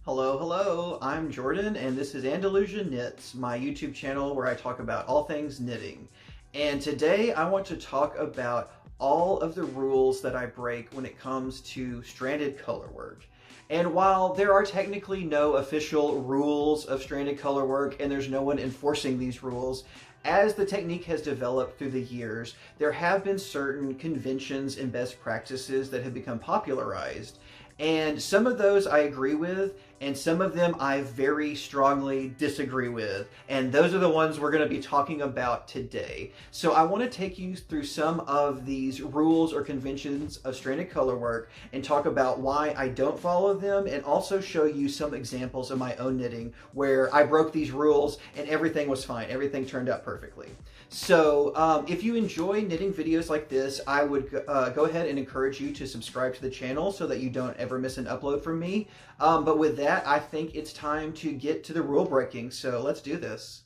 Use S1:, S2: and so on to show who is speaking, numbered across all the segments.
S1: Hello, hello, I'm Jordan, and this is Andalusia Knits, my YouTube channel where I talk about all things knitting. And today I want to talk about all of the rules that I break when it comes to stranded color work. And while there are technically no official rules of stranded color work and there's no one enforcing these rules, as the technique has developed through the years, there have been certain conventions and best practices that have become popularized. And some of those I agree with, and some of them I very strongly disagree with. And those are the ones we're going to be talking about today. So I want to take you through some of these rules or conventions of stranded color work and talk about why I don't follow them, and also show you some examples of my own knitting where I broke these rules and everything was fine. Everything turned out perfectly. So if you enjoy knitting videos like this, I would go ahead and encourage you to subscribe to the channel so that you don't ever miss an upload from me. But with that, I think it's time to get to the rule breaking. So let's do this.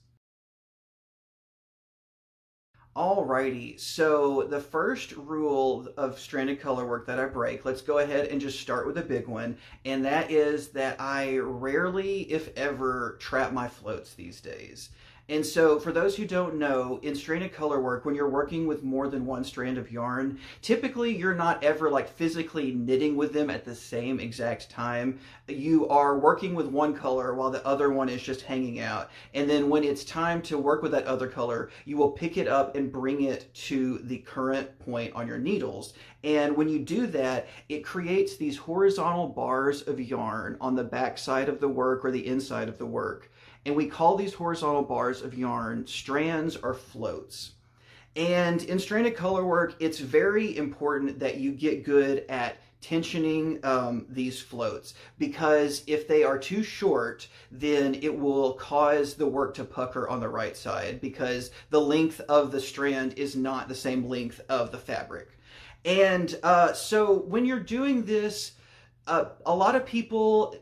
S1: Alrighty, so the first rule of stranded color work that I break, let's go ahead and just start with a big one, and that is that I rarely, if ever, trap my floats these days. And so for those who don't know, in stranded color work, when you're working with more than one strand of yarn, typically you're not ever like physically knitting with them at the same exact time. You are working with one color while the other one is just hanging out. And then when it's time to work with that other color, you will pick it up and bring it to the current point on your needles. And when you do that, it creates these horizontal bars of yarn on the back side of the work or the inside of the work. And we call these horizontal bars of yarn strands or floats. And in stranded color work, it's very important that you get good at tensioning these floats, because if they are too short, then it will cause the work to pucker on the right side, because the length of the strand is not the same length of the fabric. And so when you're doing this, a lot of people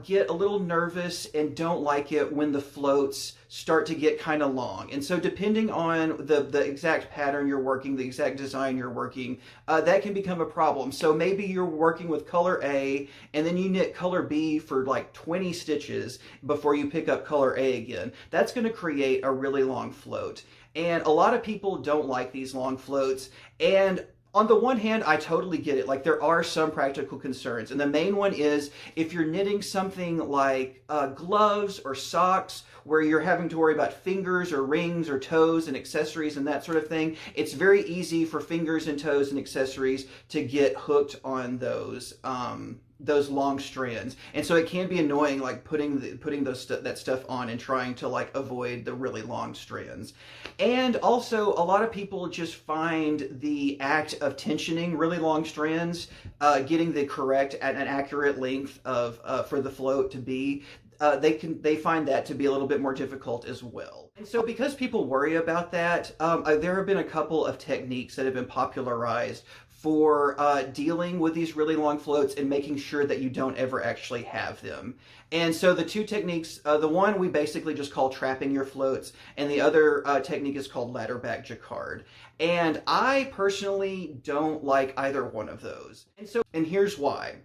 S1: get a little nervous and don't like it when the floats start to get kind of long. And so depending on the exact pattern you're working, the exact design you're working, that can become a problem. So maybe you're working with color A and then you knit color B for like 20 stitches before you pick up color A again. That's going to create a really long float. And a lot of people don't like these long floats. And on the one hand, I totally get it. Like, there are some practical concerns. And the main one is if you're knitting something like gloves or socks, where you're having to worry about fingers or rings or toes and accessories and that sort of thing, it's very easy for fingers and toes and accessories to get hooked on those long strands. And so it can be annoying, like putting that stuff on and trying to like avoid the really long strands. And also, a lot of people just find the act of tensioning really long strands, getting the correct and an accurate length of for the float to be, they find that to be a little bit more difficult as well. And so because people worry about that, there have been a couple of techniques that have been popularized for dealing with these really long floats and making sure that you don't ever actually have them. And so the two techniques, the one we basically just call trapping your floats, and the other technique is called ladder back jacquard. And I personally don't like either one of those. And here's why.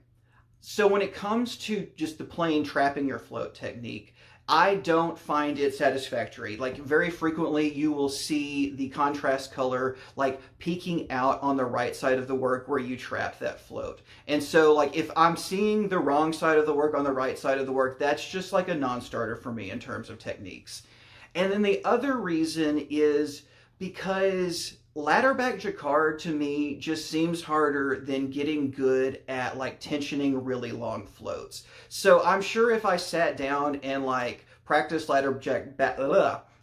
S1: So when it comes to just the plain trapping your float technique, I don't find it satisfactory. Like, very frequently you will see the contrast color like peeking out on the right side of the work where you trap that float. And so like if I'm seeing the wrong side of the work on the right side of the work, that's just like a non-starter for me in terms of techniques. And then the other reason is because ladder back jacquard to me just seems harder than getting good at like tensioning really long floats. So I'm sure if I sat down and like practice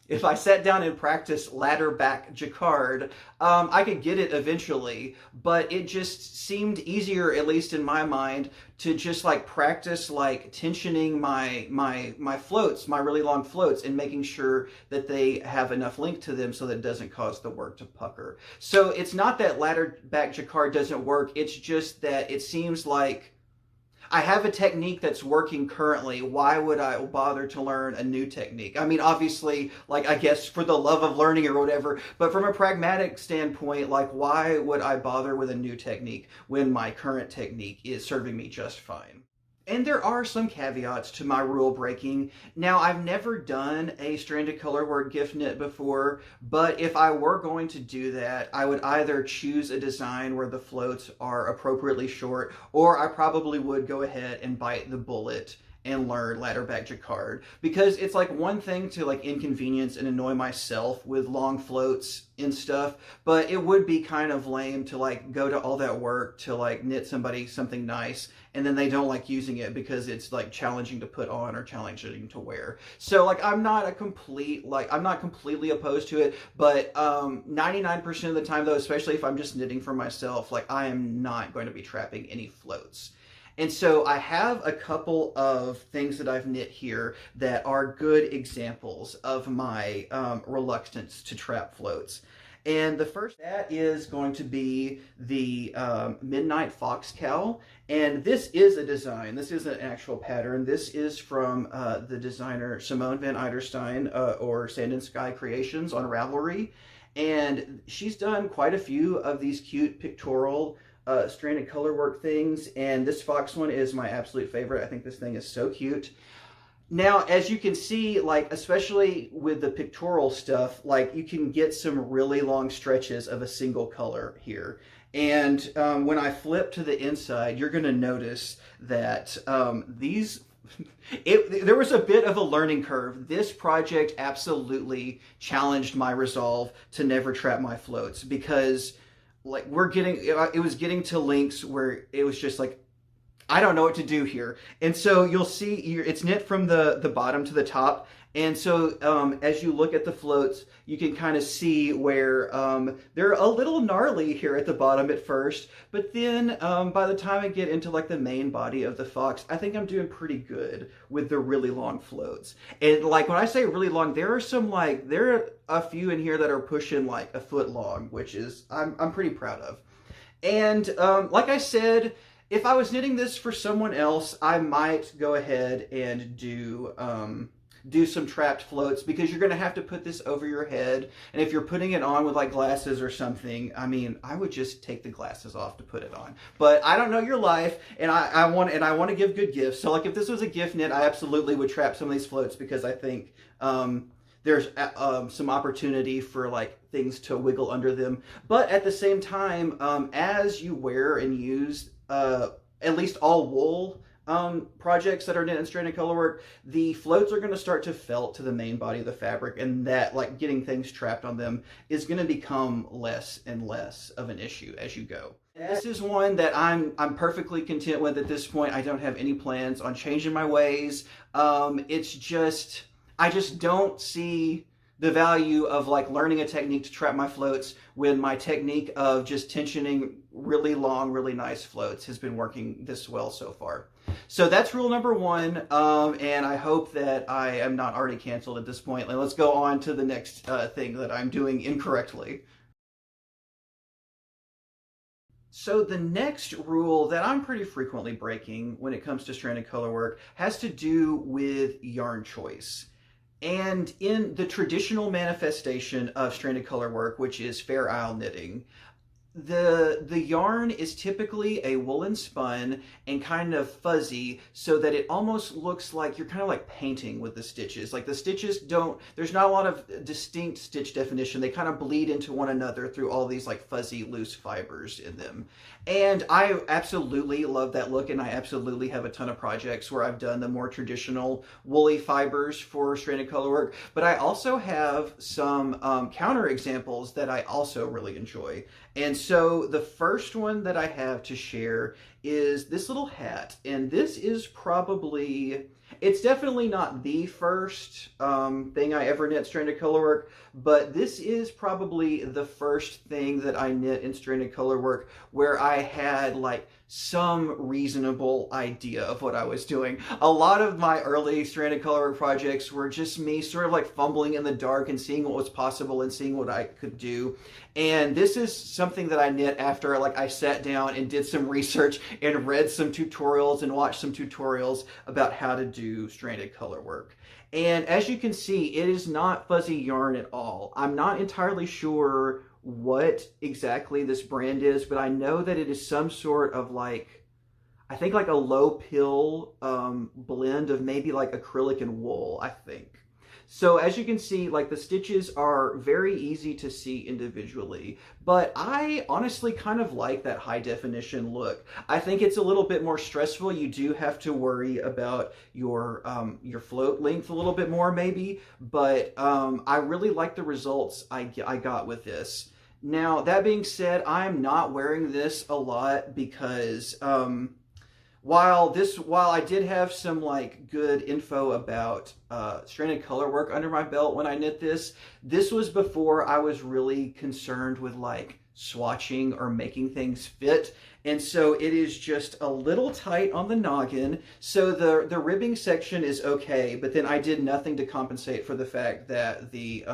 S1: if I sat down and practiced ladder back jacquard, I could get it eventually, but it just seemed easier, at least in my mind, to just like practice like tensioning my floats, my really long floats, and making sure that they have enough length to them so that it doesn't cause the work to pucker. So it's not that ladder back jacquard doesn't work, it's just that it seems like I have a technique that's working currently. Why would I bother to learn a new technique? I mean, obviously, like, I guess for the love of learning or whatever, but from a pragmatic standpoint, like, why would I bother with a new technique when my current technique is serving me just fine? And there are some caveats to my rule breaking. Now, I've never done a stranded colorwork gift knit before, but if I were going to do that, I would either choose a design where the floats are appropriately short, or I probably would go ahead and bite the bullet and learn ladder back jacquard, because it's like one thing to like inconvenience and annoy myself with long floats and stuff, but it would be kind of lame to like go to all that work to like knit somebody something nice and then they don't like using it because it's like challenging to put on or challenging to wear. So like I'm not completely opposed to it, but 99% of the time though, especially if I'm just knitting for myself, like I am not going to be trapping any floats. And so I have a couple of things that I've knit here that are good examples of my reluctance to trap floats. And the first that is going to be the Midnight Fox Cowl. And this is a design. This is an actual pattern. This is from the designer Simone van Eiderstein or Sand and Sky Creations on Ravelry. And she's done quite a few of these cute pictorial stranded colorwork things, and this fox one is my absolute favorite. I think this thing is so cute. Now, as you can see, like especially with the pictorial stuff, like you can get some really long stretches of a single color here. And when I flip to the inside, you're going to notice that there was a bit of a learning curve. This project absolutely challenged my resolve to never trap my floats, because like it was getting to links where it was just like, I don't know what to do here. And so you'll see it's knit from the bottom to the top. And so as you look at the floats, you can kind of see where they're a little gnarly here at the bottom at first, but then by the time I get into like the main body of the fox, I think I'm doing pretty good with the really long floats. And like when I say really long, there are a few in here that are pushing like a foot long, which is I'm pretty proud of. And like I said, if I was knitting this for someone else, I might go ahead and do some trapped floats, because you're going to have to put this over your head. And if you're putting it on with like glasses or something, I mean, I would just take the glasses off to put it on. But I don't know your life, and I want to give good gifts. So like if this was a gift knit, I absolutely would trap some of these floats, because I think there's some opportunity for like things to wiggle under them. But at the same time, as you wear and use at least all wool projects that are knit and stranded colorwork, the floats are going to start to felt to the main body of the fabric, and that like getting things trapped on them is going to become less and less of an issue as you go. This is one that I'm perfectly content with at this point. I don't have any plans on changing my ways. It's just, I just don't see the value of like learning a technique to trap my floats when my technique of just tensioning really long, really nice floats has been working this well so far. So that's rule number one, and I hope that I am not already canceled at this point. Let's go on to the next thing that I'm doing incorrectly. So the next rule that I'm pretty frequently breaking when it comes to stranded colorwork has to do with yarn choice. And in the traditional manifestation of stranded colorwork, which is Fair Isle knitting, the yarn is typically a woolen spun and kind of fuzzy, so that it almost looks like you're kind of like painting with the stitches. Like the stitches there's not a lot of distinct stitch definition. They kind of bleed into one another through all these like fuzzy loose fibers in them. And I absolutely love that look, and I absolutely have a ton of projects where I've done the more traditional woolly fibers for stranded colorwork, but I also have some counter examples that I also really enjoy. And so the first one that I have to share is this little hat, and this is it's definitely not the first thing I ever knit stranded colorwork, but this is probably the first thing that I knit in stranded colorwork where I had like some reasonable idea of what I was doing. A lot of my early stranded colorwork projects were just me sort of like fumbling in the dark and seeing what was possible and seeing what I could do. And this is something that I knit after like I sat down and did some research and read some tutorials and watched some tutorials about how to do stranded colorwork. And as you can see, it is not fuzzy yarn at all. I'm not entirely sure what exactly this brand is, but I know that it is some sort of like, I think like a low pill blend of maybe like acrylic and wool, I think. So as you can see, like the stitches are very easy to see individually, but I honestly kind of like that high definition look. I think it's a little bit more stressful. You do have to worry about your float length a little bit more maybe, but I really like the results I got with this. Now, that being said, I'm not wearing this a lot because while I did have some like good info about stranded color work under my belt when I knit this was before I was really concerned with like swatching or making things fit. And so it is just a little tight on the noggin. So the ribbing section is okay, but then I did nothing to compensate for the fact that the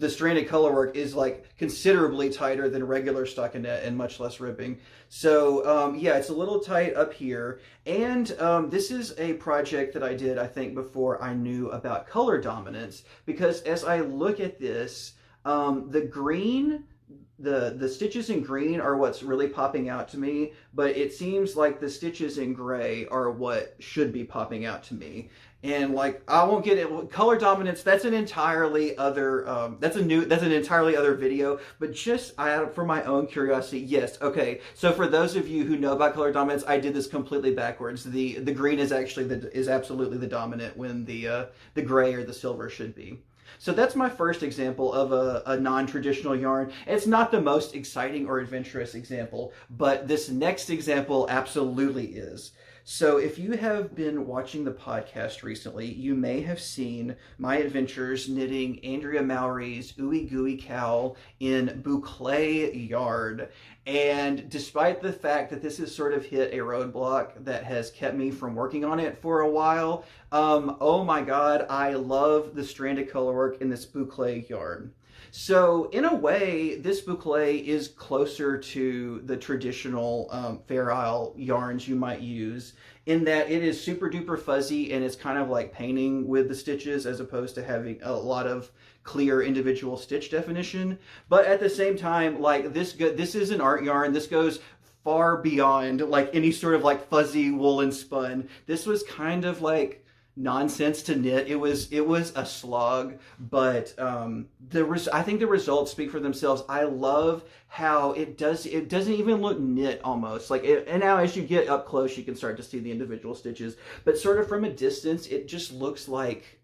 S1: stranded color work is like considerably tighter than regular stockinette and much less ribbing. So yeah, it's a little tight up here. And this is a project that I did, I think, before I knew about color dominance, because as I look at this, the green, the stitches in green are what's really popping out to me, but it seems like the stitches in gray are what should be popping out to me. And like, I won't get it. Color dominance, that's an entirely other that's an entirely other video. But just for my own curiosity, yes, okay. So for those of you who know about color dominance, I did this completely backwards. The green is actually is absolutely the dominant when the gray or the silver should be. So that's my first example of a non-traditional yarn. It's not the most exciting or adventurous example, but this next example absolutely is. So if you have been watching the podcast recently, you may have seen my adventures knitting Andrea Mowry's Ooey Gooey Cowl in boucle yarn. And despite the fact that this has sort of hit a roadblock that has kept me from working on it for a while, oh my god, I love the stranded color work in this boucle yarn. So in a way, this boucle is closer to the traditional Fair Isle yarns you might use, in that it is super duper fuzzy and it's kind of like painting with the stitches as opposed to having a lot of clear individual stitch definition. But at the same time, like this is an art yarn. This goes far beyond like any sort of like fuzzy woolen spun. This was kind of like nonsense to knit. It was a slog, but I think the results speak for themselves. I love how it doesn't even look knit almost like it, and now as you get up close you can start to see the individual stitches, but sort of from a distance it just looks like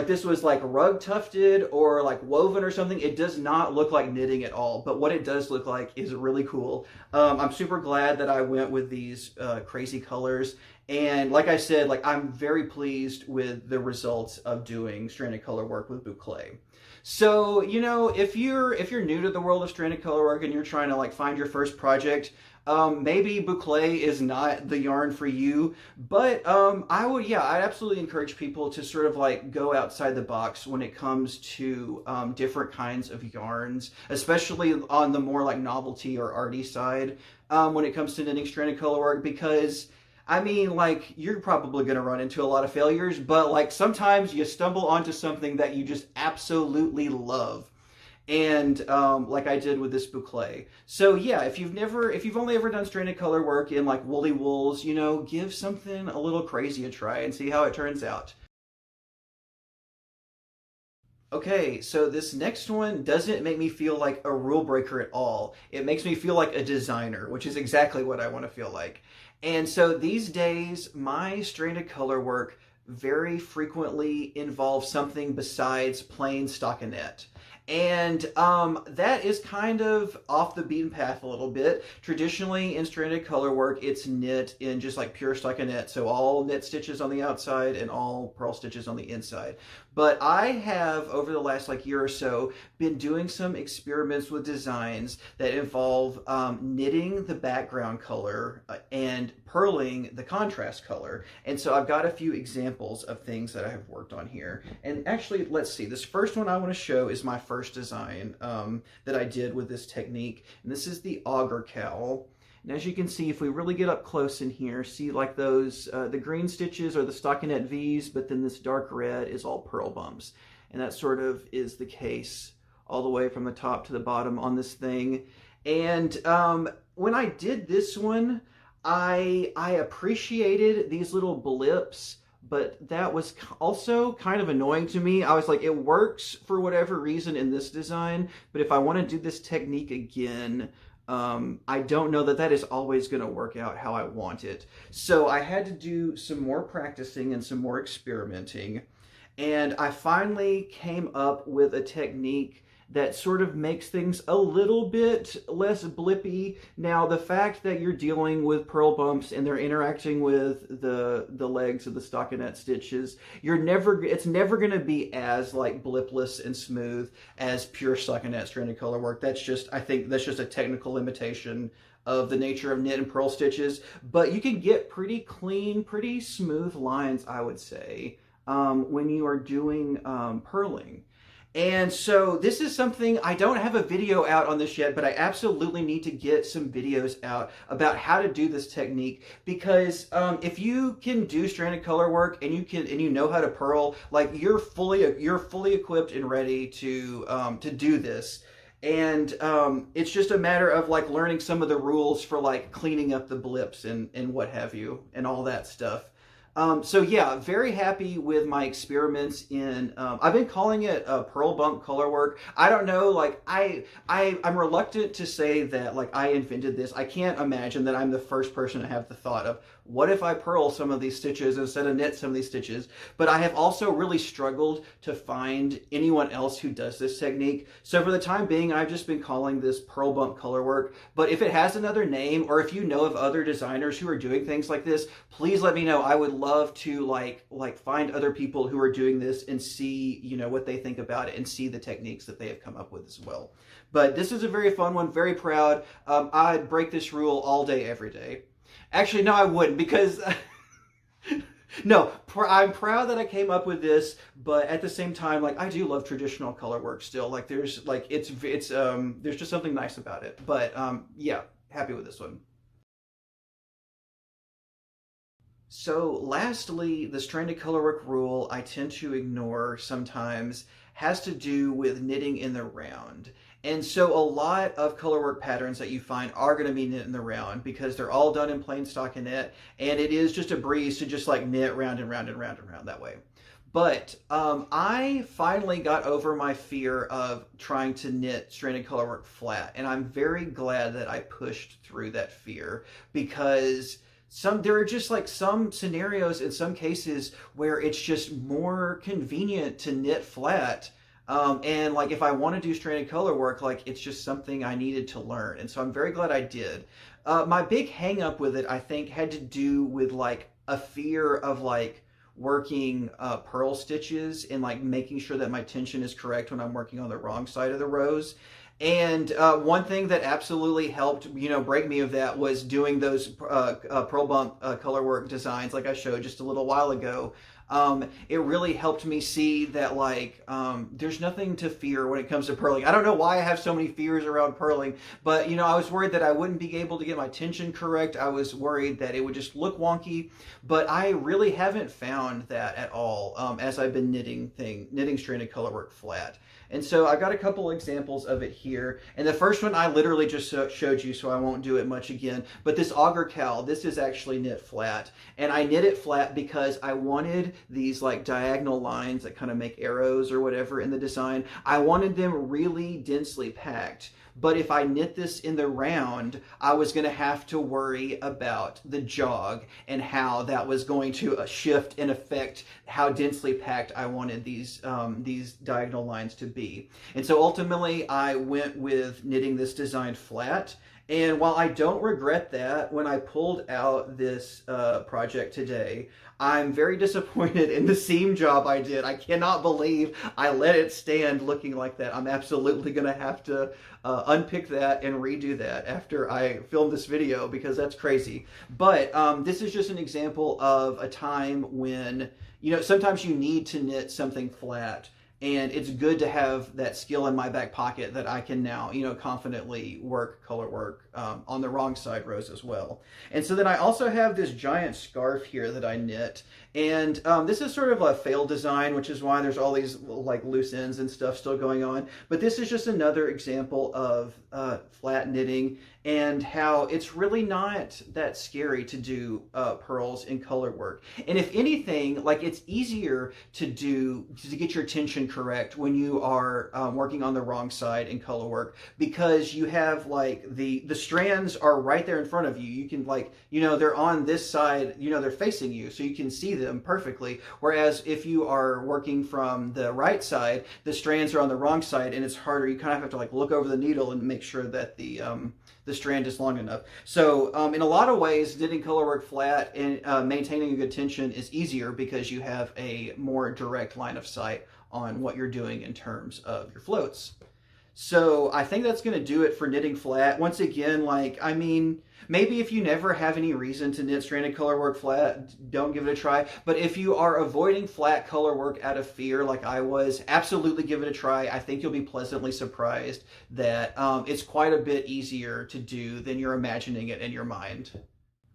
S1: this was like rug tufted or like woven or something. It does not look like knitting at all, but what it does look like is really cool. I'm super glad that I went with these crazy colors. And like I said, like I'm very pleased with the results of doing stranded color work with boucle. So, you know, if you're new to the world of stranded color work and you're trying to like find your first project, maybe boucle is not the yarn for you, but I'd absolutely encourage people to sort of like go outside the box when it comes to different kinds of yarns, especially on the more like novelty or arty side when it comes to knitting stranded color work, because I mean, like, you're probably going to run into a lot of failures, but like sometimes you stumble onto something that you just absolutely love. And like I did with this boucle. So yeah, if you've only ever done stranded color work in like woolly wools, you know, give something a little crazy a try and see how it turns out. Okay, so this next one doesn't make me feel like a rule breaker at all. It makes me feel like a designer, which is exactly what I want to feel like. And so these days, my stranded color work very frequently involves something besides plain stockinette. And that is kind of off the beaten path a little bit. Traditionally in stranded color work, it's knit in just like pure stockinette, so all knit stitches on the outside and all purl stitches on the inside. But I have, over the last like year or so, been doing some experiments with designs that involve knitting the background color and purling the contrast color. And so I've got a few examples of things that I have worked on here. And actually, let's see. This first one I want to show is my first design that I did with this technique. And this is the auger cowl. And as you can see, if we really get up close in here, see like those, the green stitches are the stockinette V's, but then this dark red is all purl bumps. And that sort of is the case all the way from the top to the bottom on this thing. And when I did this one, I appreciated these little blips, but that was also kind of annoying to me. I was like, it works for whatever reason in this design, but if I want to do this technique again, I don't know that that is always going to work out how I want it. So I had to do some more practicing and some more experimenting. And I finally came up with a technique that sort of makes things a little bit less blippy. Now, the fact that you're dealing with purl bumps and they're interacting with the legs of the stockinette stitches, it's never going to be as like blipless and smooth as pure stockinette stranded color work. That's just, I think that's just a technical limitation of the nature of knit and purl stitches, but you can get pretty clean, pretty smooth lines, I would say, when you are doing purling. And so this is something, I don't have a video out on this yet, but I absolutely need to get some videos out about how to do this technique, because if you can do stranded color work and you know how to purl, like you're fully equipped and ready to do this. And it's just a matter of like learning some of the rules for like cleaning up the blips and what have you and all that stuff. So yeah, very happy with my experiments in, I've been calling it purl bump color work. I don't know, like I'm reluctant to say that like I invented this. I can't imagine that I'm the first person to have the thought of, what if I purl some of these stitches instead of knit some of these stitches? But I have also really struggled to find anyone else who does this technique. So for the time being, I've just been calling this purl bump color work. But if it has another name, or if you know of other designers who are doing things like this, please let me know. I would love to like find other people who are doing this and see, you know, what they think about it and see the techniques that they have come up with as well. But this is a very fun one, very proud. I'd break this rule all day, every day. Actually, no, I wouldn't, because no, I'm proud that I came up with this, but at the same time, like I do love traditional color work still. Like there's like there's just something nice about it. But yeah, happy with this one. So lastly, the stranded colorwork rule I tend to ignore sometimes has to do with knitting in the round. And so a lot of colorwork patterns that you find are going to be knit in the round because they're all done in plain stockinette, and it is just a breeze to just like knit round and round and round and round that way. But I finally got over my fear of trying to knit stranded colorwork flat, and I'm very glad that I pushed through that fear, because there are just like some scenarios in some cases where it's just more convenient to knit flat. And like if I want to do stranded color work, like it's just something I needed to learn. And so I'm very glad I did. My big hang up with it, I think, had to do with like a fear of like working purl stitches and like making sure that my tension is correct when I'm working on the wrong side of the rows. And one thing that absolutely helped, you know, break me of that was doing those purl bump color work designs like I showed just a little while ago. It really helped me see that like there's nothing to fear when it comes to purling. I don't know why I have so many fears around purling, but you know, I was worried that I wouldn't be able to get my tension correct. I was worried that it would just look wonky, but I really haven't found that at all as I've been knitting stranded color work flat. And so I've got a couple examples of it here. And the first one I literally just showed you, so I won't do it much again. But this auger cowl, this is actually knit flat. And I knit it flat because I wanted these like diagonal lines that kind of make arrows or whatever in the design. I wanted them really densely packed. But if I knit this in the round, I was going to have to worry about the jog and how that was going to shift and affect how densely packed I wanted these diagonal lines to be. And so ultimately, I went with knitting this design flat. And while I don't regret that, when I pulled out this project today, I'm very disappointed in the seam job I did. I cannot believe I let it stand looking like that. I'm absolutely going to have to unpick that and redo that after I film this video, because that's crazy. But this is just an example of a time when, you know, sometimes you need to knit something flat. And it's good to have that skill in my back pocket that I can now, you know, confidently work color work on the wrong side rows as well. And so then I also have this giant scarf here that I knit. And this is sort of a failed design, which is why there's all these like loose ends and stuff still going on. But this is just another example of flat knitting and how it's really not that scary to do pearls in Colorwork. And if anything, like it's easier to get your tension correct when you are working on the wrong side in Colorwork, because you have like the strands are right there in front of you. You can like, you know, they're on this side, you know, they're facing you, so you can see them perfectly. Whereas if you are working from the right side, the strands are on the wrong side and it's harder. You kind of have to like look over the needle and make sure that the strand is long enough. So in a lot of ways, knitting Colorwork flat and maintaining a good tension is easier because you have a more direct line of sight on what you're doing in terms of your floats. So I think that's going to do it for knitting flat. Once again, like, I mean, maybe if you never have any reason to knit stranded Colorwork flat, don't give it a try. But if you are avoiding flat Colorwork out of fear, like I was, absolutely give it a try. I think you'll be pleasantly surprised that it's quite a bit easier to do than you're imagining it in your mind.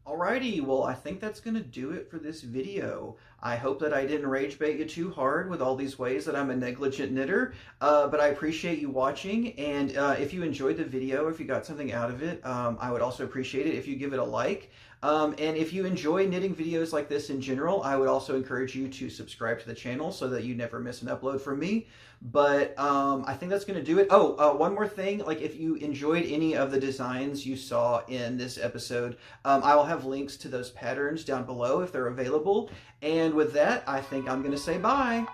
S1: Alrighty, well, I think that's going to do it for this video. I hope that I didn't rage bait you too hard with all these ways that I'm a negligent knitter, but I appreciate you watching, and if you enjoyed the video, if you got something out of it, I would also appreciate it if you give it a like. And if you enjoy knitting videos like this in general, I would also encourage you to subscribe to the channel so that you never miss an upload from me. But I think that's going to do it. Oh, one more thing. Like, if you enjoyed any of the designs you saw in this episode, I will have links to those patterns down below if they're available. And with that, I think I'm going to say bye.